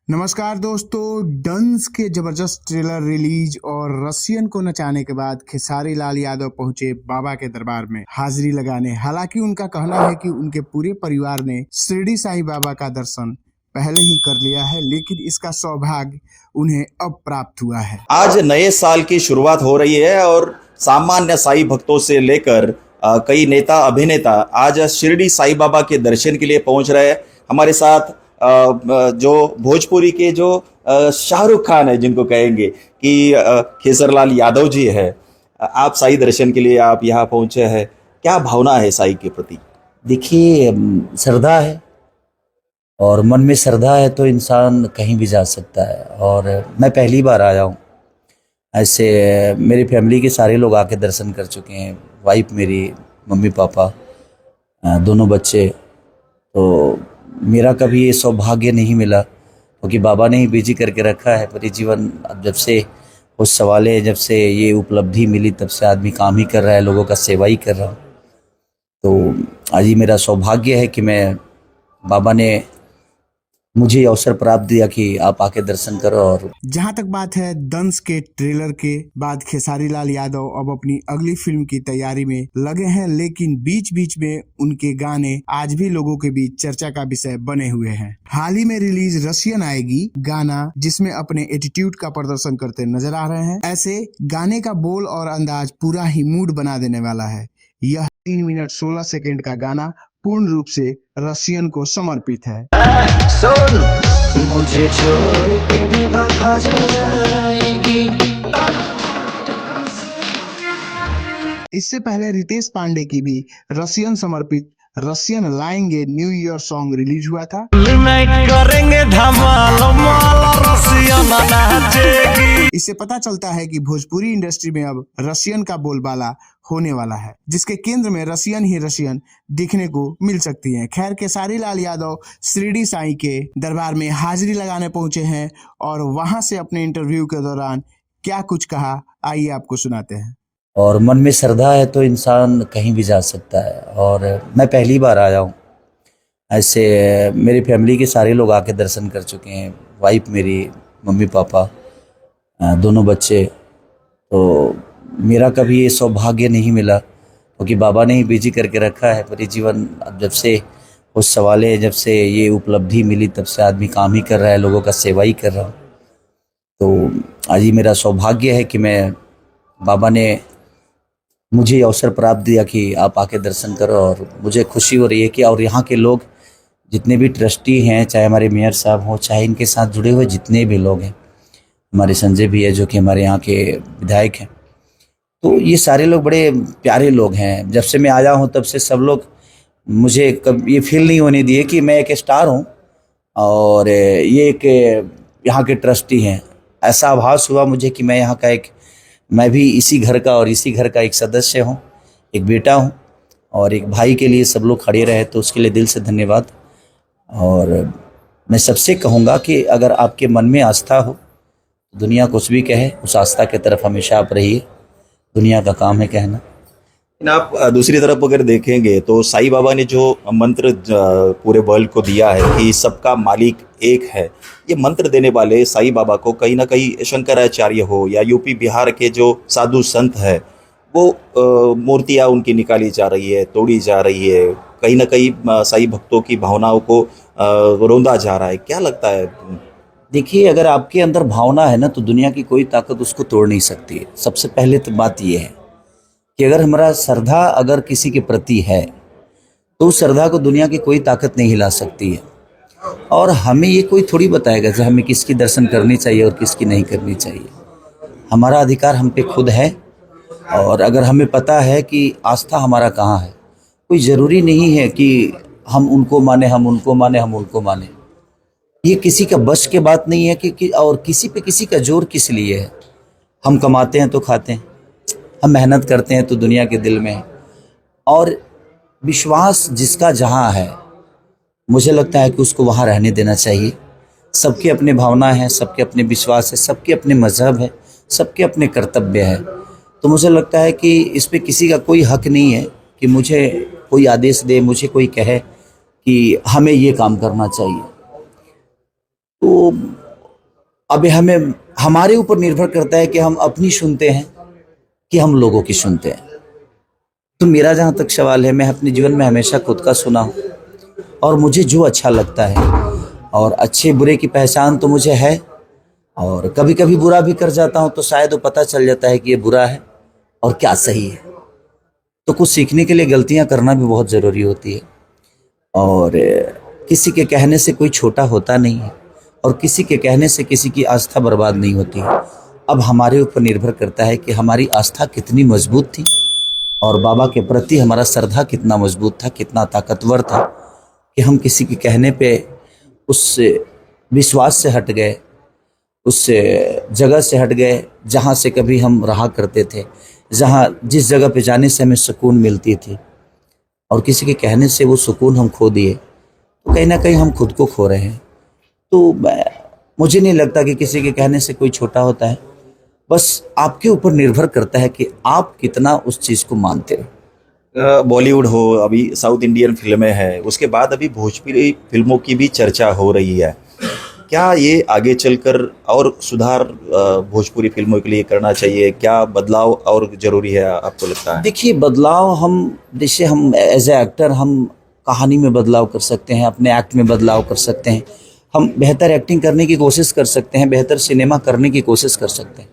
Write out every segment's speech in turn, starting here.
नमस्कार दोस्तों, डंस के जबरदस्त ट्रेलर रिलीज और रसियन को नचाने के बाद खेसारी लाल यादव पहुंचे बाबा के दरबार में हाजिरी लगाने। हालांकि उनका कहना है कि उनके पूरे परिवार ने शिरडी साईं बाबा का दर्शन पहले ही कर लिया है, लेकिन इसका सौभाग्य उन्हें अब प्राप्त हुआ है। आज नए साल की शुरुआत हो रही है और सामान्य साई भक्तों से लेकर कई नेता अभिनेता आज शिरडी साईं बाबा के दर्शन के लिए पहुंच रहे हैं। हमारे साथ जो भोजपुरी के जो शाहरुख खान है, जिनको कहेंगे कि खेसरलाल यादव जी है। आप साई दर्शन के लिए आप यहाँ पहुंचे हैं, क्या भावना है साई के प्रति? देखिए, श्रद्धा है और मन में श्रद्धा है तो इंसान कहीं भी जा सकता है। और मैं पहली बार आया हूँ। ऐसे मेरी फैमिली के सारे लोग आके दर्शन कर चुके हैं, वाइफ मेरी, मम्मी पापा, दोनों बच्चे। तो मेरा कभी ये सौभाग्य नहीं मिला क्योंकि बाबा ने ही बिजी करके रखा है। पर ये जीवन अब जब से उस सवाल है, जब से ये उपलब्धि मिली तब से आदमी काम ही कर रहा है, लोगों का सेवा ही कर रहा हूँ। तो आज ही मेरा सौभाग्य है कि बाबा ने मुझे अवसर प्राप्त दिया कि आप आके दर्शन करो। और जहां तक बात है दंस के ट्रेलर के बाद खेसारी लाल यादव अब अपनी अगली फिल्म की तैयारी में लगे हैं, लेकिन बीच बीच में उनके गाने आज भी लोगों के बीच चर्चा का विषय बने हुए हैं। हाल ही में रिलीज रसियन आएगी गाना, जिसमें अपने एटीट्यूड का प्रदर्शन करते नजर आ रहे हैं। ऐसे गाने का बोल और अंदाज पूरा ही मूड बना देने वाला है। यह 3 मिनट 16 सेकेंड का गाना पूर्ण रूप से रसियन को समर्पित है। मुझे छोड़ के भी वफा जाएगी। इससे पहले रितेश पांडे की भी रसियन समर्पित रसियन लाएंगे न्यू ईयर सॉन्ग रिलीज हुआ था। करेंगे धमाल रसियन नाचेगी। इससे पता चलता है कि भोजपुरी इंडस्ट्री में अब रसियन का बोलबाला होने वाला है, जिसके केंद्र में रसियन ही रसियन दिखने को मिल सकती है। खैर, खेसारी लाल यादव शिरडी साईं के दरबार में हाजिरी लगाने पहुंचे हैं और वहां से अपने इंटरव्यू के दौरान क्या कुछ कहा, आइए आपको सुनाते हैं। और मन में श्रद्धा है तो इंसान कहीं भी जा सकता है। और मैं पहली बार आया हूँ। ऐसे मेरी फैमिली के सारे लोग आके दर्शन कर चुके हैं, वाइफ मेरी, मम्मी पापा, दोनों बच्चे। तो मेरा कभी ये सौभाग्य नहीं मिला क्योंकि बाबा ने ही बिजी करके रखा है। पर ये जीवन अब जब से उस सवाल है, जब से ये उपलब्धि मिली तब से आदमी काम ही कर रहा है, लोगों का सेवा ही कर रहा हूँ। तो आज ही मेरा सौभाग्य है कि बाबा ने मुझे अवसर प्राप्त दिया कि आप आके दर्शन करो। और मुझे खुशी हो रही है कि और यहाँ के लोग जितने भी ट्रस्टी हैं, चाहे हमारे मेयर साहब हों, चाहे इनके साथ जुड़े हुए जितने भी लोग हैं, हमारे संजय भी है जो कि हमारे यहाँ के विधायक हैं, तो ये सारे लोग बड़े प्यारे लोग हैं। जब से मैं आया हूँ तब से सब लोग मुझे कब ये फील नहीं होने दिए कि मैं एक स्टार हूँ और ये एक यहाँ के ट्रस्टी हैं। ऐसा आभास हुआ मुझे कि मैं यहाँ का मैं भी इसी घर का और इसी घर का एक सदस्य हूँ, एक बेटा हूँ और एक भाई के लिए सब लोग खड़े रहे, तो उसके लिए दिल से धन्यवाद। और मैं सबसे कहूँगा कि अगर आपके मन में आस्था हो, दुनिया कुछ भी कहे, उस आस्था की तरफ हमेशा आप रहिए। दुनिया का काम है कहना। आप दूसरी तरफ अगर देखेंगे तो साईं बाबा ने जो मंत्र पूरे वर्ल्ड को दिया है कि सबका मालिक एक है, ये मंत्र देने वाले साईं बाबा को कहीं ना कहीं शंकराचार्य हो या यूपी बिहार के जो साधु संत है, वो मूर्तियाँ उनकी निकाली जा रही है, तोड़ी जा रही है, कहीं ना कहीं साईं भक्तों की भावनाओं को रोंदा जा रहा है। क्या लगता है? देखिए, अगर आपके अंदर भावना है ना, तो दुनिया की कोई ताकत उसको तोड़ नहीं सकती है। सबसे पहले तो बात ये है कि अगर हमारा श्रद्धा अगर किसी के प्रति है तो उस श्रद्धा को दुनिया की कोई ताकत नहीं हिला सकती है। और हमें ये कोई थोड़ी बताएगा कि हमें किसकी दर्शन करनी चाहिए और किसकी नहीं करनी चाहिए। हमारा अधिकार हम पे खुद है। और अगर हमें पता है कि आस्था हमारा कहाँ है, कोई ज़रूरी नहीं है कि हम उनको माने, हम उनको माने, हम उनको माने। ये किसी का बस के बात नहीं है कि और किसी पे किसी का जोर किस लिए है। हम कमाते हैं तो खाते हैं, हम मेहनत करते हैं तो दुनिया के दिल में है। और विश्वास जिसका जहाँ है, मुझे लगता है कि उसको वहाँ रहने देना चाहिए। सबके अपने भावना है, सबके अपने विश्वास है, सबके अपने मजहब है, सबके अपने कर्तव्य है। तो मुझे लगता है कि इस पे किसी का कोई हक नहीं है कि मुझे कोई आदेश दे, मुझे कोई कहे कि हमें ये काम करना चाहिए। तो अब हमें हमारे ऊपर निर्भर करता है कि हम अपनी सुनते हैं कि हम लोगों की सुनते हैं। तो मेरा जहाँ तक सवाल है, मैं अपने जीवन में हमेशा खुद का सुना हूँ और मुझे जो अच्छा लगता है, और अच्छे बुरे की पहचान तो मुझे है, और कभी कभी बुरा भी कर जाता हूँ तो शायद वो पता चल जाता है कि ये बुरा है और क्या सही है। तो कुछ सीखने के लिए गलतियाँ करना भी बहुत ज़रूरी होती है, और किसी के कहने से कोई छोटा होता नहीं है, और किसी के कहने से किसी की आस्था बर्बाद नहीं होती है। अब हमारे ऊपर निर्भर करता है कि हमारी आस्था कितनी मजबूत थी और बाबा के प्रति हमारा श्रद्धा कितना मजबूत था, कितना ताकतवर था, कि हम किसी के कहने पे उस विश्वास से हट गए, उस जगह से हट गए जहाँ से कभी हम रहा करते थे, जहाँ जिस जगह पे जाने से हमें सुकून मिलती थी, और किसी के कहने से वो सुकून हम खो दिए, तो कहीं ना कहीं हम खुद को खो रहे हैं। तो मुझे नहीं लगता कि किसी के कहने से कोई छोटा होता है, बस आपके ऊपर निर्भर करता है कि आप कितना उस चीज़ को मानते हो। बॉलीवुड हो, अभी साउथ इंडियन फिल्में हैं, उसके बाद अभी भोजपुरी फिल्मों की भी चर्चा हो रही है। क्या ये आगे चलकर और सुधार भोजपुरी फिल्मों के लिए करना चाहिए? क्या बदलाव और ज़रूरी है आपको लगता है? देखिए, बदलाव जैसे हम एज ए एक्टर हम कहानी में बदलाव कर सकते हैं, अपने एक्ट में बदलाव कर सकते हैं, हम बेहतर एक्टिंग करने की कोशिश कर सकते हैं, बेहतर सिनेमा करने की कोशिश कर सकते हैं।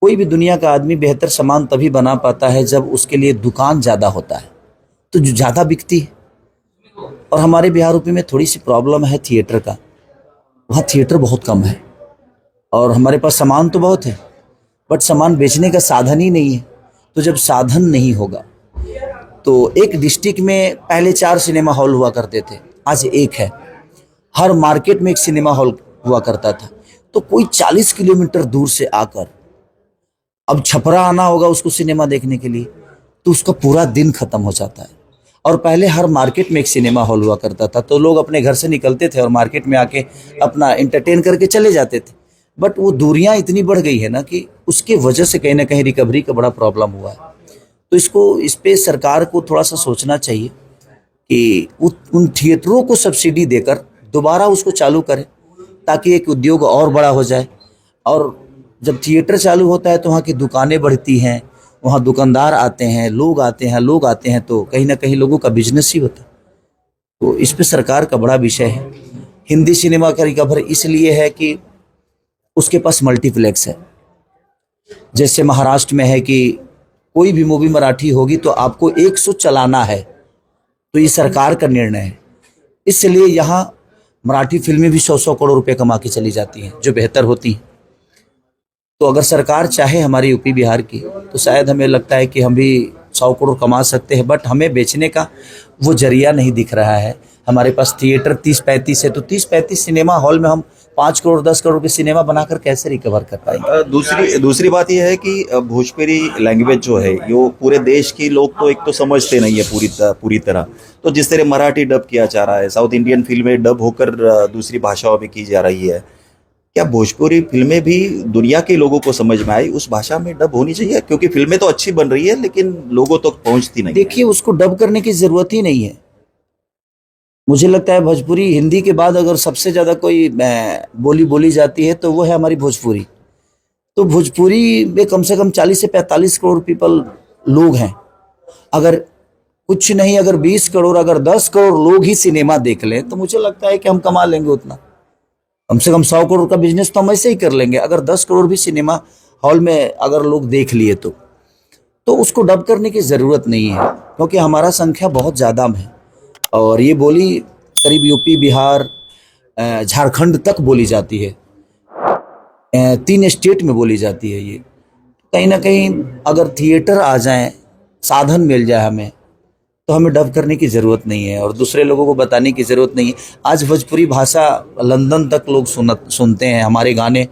कोई भी दुनिया का आदमी बेहतर सामान तभी बना पाता है जब उसके लिए दुकान ज़्यादा होता है, तो जो ज़्यादा बिकती है। और हमारे बिहार यूपी में थोड़ी सी प्रॉब्लम है थिएटर का, वहाँ थिएटर बहुत कम है, और हमारे पास सामान तो बहुत है बट सामान बेचने का साधन ही नहीं है। तो जब साधन नहीं होगा, तो एक डिस्ट्रिक्ट में पहले 4 सिनेमा हॉल हुआ करते थे, आज 1 है। हर मार्केट में 1 सिनेमा हॉल हुआ करता था। तो कोई 40 किलोमीटर दूर से आकर अब छपरा आना होगा उसको सिनेमा देखने के लिए, तो उसका पूरा दिन खत्म हो जाता है। और पहले हर मार्केट में 1 सिनेमा हॉल हुआ करता था, तो लोग अपने घर से निकलते थे और मार्केट में आके अपना एंटरटेन करके चले जाते थे। बट वो दूरियां इतनी बढ़ गई है ना कि उसके वजह से कहीं ना कहीं रिकवरी का बड़ा प्रॉब्लम हुआ है। तो इस पे सरकार को थोड़ा सा सोचना चाहिए कि उन थिएटरों को सब्सिडी देकर दोबारा उसको चालू करें, ताकि एक उद्योग और बड़ा हो जाए। और जब थिएटर चालू होता है तो वहाँ की दुकानें बढ़ती हैं, वहाँ दुकानदार आते हैं, लोग आते हैं, तो कहीं ना कहीं लोगों का बिजनेस ही होता है। तो इस पे सरकार का बड़ा विषय है। हिंदी सिनेमा का रिकवर इसलिए है कि उसके पास मल्टीप्लेक्स है। जैसे महाराष्ट्र में है कि कोई भी मूवी मराठी होगी तो आपको 100 चलाना है, तो ये सरकार का निर्णय है। इसलिए यहाँ मराठी फिल्में भी 100-100 करोड़ रुपए कमा के चली जाती हैं, जो बेहतर होती हैं। तो अगर सरकार चाहे हमारी यूपी बिहार की, तो शायद हमें लगता है कि हम भी 100 करोड़ कमा सकते हैं, बट हमें बेचने का वो जरिया नहीं दिख रहा है। हमारे पास थिएटर 30-35 है, तो 30-35 सिनेमा हॉल में हम 5 करोड़ 10 करोड़ के सिनेमा बनाकर कैसे रिकवर कर पाएंगे? दूसरी बात यह है कि भोजपुरी लैंग्वेज जो है यो पूरे देश की लोग तो एक तो समझते नहीं है पूरी तरह। तो जिस तरह मराठी डब किया जा रहा है, साउथ इंडियन फिल्में डब होकर दूसरी भाषाओं में की जा रही है, क्या भोजपुरी फिल्में भी दुनिया के लोगों को समझ में आई उस भाषा में डब होनी चाहिए? क्योंकि फिल्में तो अच्छी बन रही है लेकिन लोगों तक तो पहुंचती नहीं। देखिए, उसको डब करने की जरूरत ही नहीं है। मुझे लगता है भोजपुरी हिंदी के बाद अगर सबसे ज्यादा कोई बोली बोली जाती है तो वो है हमारी भोजपुरी। तो भोजपुरी में कम से कम 40 से 45 करोड़ पीपल लोग हैं। अगर कुछ नहीं, अगर 20 करोड़, अगर 10 करोड़ लोग ही सिनेमा देख लें, तो मुझे लगता है कि हम कमा लेंगे उतना। कम से कम 100 करोड़ का बिजनेस तो हम ऐसे ही कर लेंगे। अगर 10 करोड़ भी सिनेमा हॉल में अगर लोग देख लिए तो उसको डब करने की ज़रूरत नहीं है, क्योंकि हमारा संख्या बहुत ज़्यादा है। और ये बोली करीब यूपी, बिहार, झारखंड तक बोली जाती है। 3 स्टेट में बोली जाती है ये। कहीं ना कहीं अगर थिएटर आ जाए, साधन मिल जाए हमें, तो हमें डब करने की ज़रूरत नहीं है और दूसरे लोगों को बताने की ज़रूरत नहीं है। आज भोजपुरी भाषा लंदन तक लोग सुनते हैं। हमारे गाने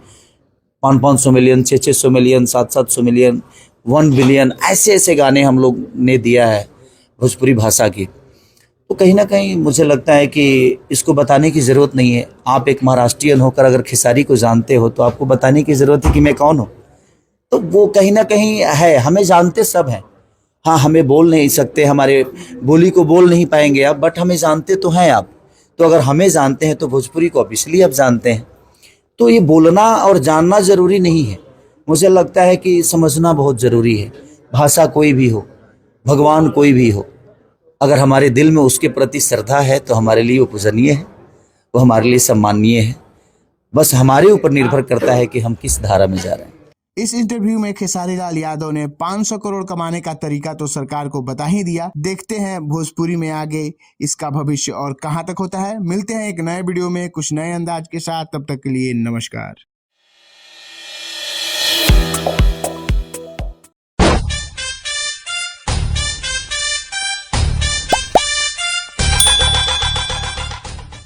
500-500 मिलियन, 600-600 मिलियन, 700-700 मिलियन, 1 बिलियन, ऐसे गाने हम लोग ने दिया है भोजपुरी भाषा की। तो कहीं ना कहीं मुझे लगता है कि इसको बताने की ज़रूरत नहीं है। आप एक महाराष्ट्रियन होकर अगर खेसारी को जानते हो तो आपको बताने की ज़रूरत है कि मैं कौन हूँ। तो वो कहीं ना कहीं है, हमें जानते सब हैं। हाँ, हमें बोल नहीं सकते, हमारे बोली को बोल नहीं पाएंगे आप, बट हमें जानते तो हैं आप। तो अगर हमें जानते हैं तो भोजपुरी को ऑफिशियली आप जानते हैं। तो ये बोलना और जानना जरूरी नहीं है, मुझे लगता है कि समझना बहुत जरूरी है। भाषा कोई भी हो, भगवान कोई भी हो, अगर हमारे दिल में उसके प्रति श्रद्धा है तो हमारे लिए वो पूजनीय है, वो हमारे लिए सम्माननीय है। बस हमारे ऊपर निर्भर करता है कि हम किस धारा में जा रहे हैं। इस इंटरव्यू में खेसारी लाल यादव ने 500 करोड़ कमाने का तरीका तो सरकार को बता ही दिया। देखते हैं भोजपुरी में आगे इसका भविष्य और कहां तक होता है। मिलते हैं एक नए वीडियो में कुछ नए अंदाज के साथ, तब तक के लिए नमस्कार।